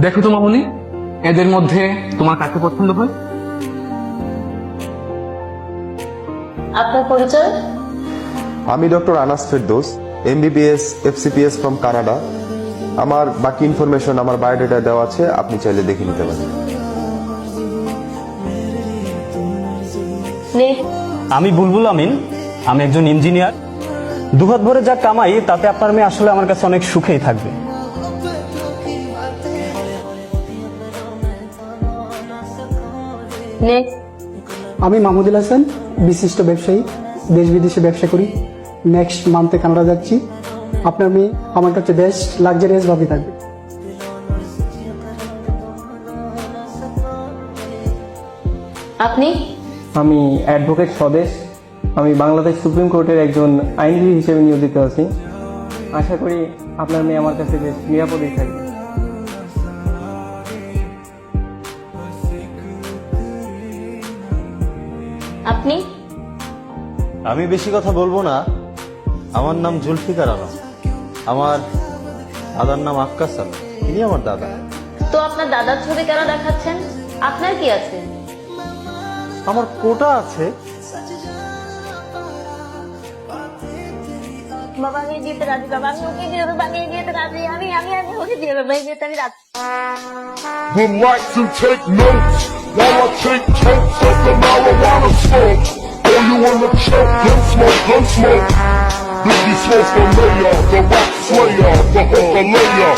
দেখো তো মামুনি, এদের মধ্যে তোমার কাকে পছন্দ হয়? আপনার পরিচয়? আমি doctor Anas Ferdous, MBBS FCPS from Canada. আমার বাকি ইনফরমেশন আমার বায়োডাটা দেওয়া আছে, আপনি চাইলে দেখে নিতে পারেন। আমি বুলবুল আমিন, আমি একজন ইঞ্জিনিয়ার। দুহাত ভরে যা কামাই তাতে আপনার মেয়ে আসলে আমার কাছে অনেক সুখেই থাকবে। আমি মাহমুদুল হাসান, বিশিষ্ট ব্যবসায়ী, দেশ বিদেশে ব্যবসা করি। নেক্সট মান্থে কানাডা যাচ্ছি। আপনার মেয়ে আমার কাছে বেস্ট লাক্সারিয়াস ভাবে থাকবে। আপনি? আমি অ্যাডভোকেট স্বদেশ। আমি বাংলাদেশ সুপ্রিম কোর্টের একজন আইনজীবী হিসেবে নিয়োজিত আছি। আশা করি আপনার মেয়ে আমার কাছে বেশ নিরাপদেই থাকবে। আপনি? আমি বেশি কথা বলবো না। আমার নাম জুলফিকার আলম। আমার দাদার নাম আক্কাস আলম, ইনি আমার দাদা। তো আপনার দাদার ছবি কেন দেখাচ্ছেন? আপনার কি আছে? আমার কোটা আছে। বাবা আমি দিতে রাজি, বাবা আমি ওকে দিয়ে দেবো, আমি দিতে রাজি, আমি ওকে দিয়ে দেবো, আমি রাজি। Would like to take notes while I take totes of the marijuana smoke. Oh, you wanna choke? Gun smoke. Biggie Smoke the layer, the rap slayer, the hooker layer.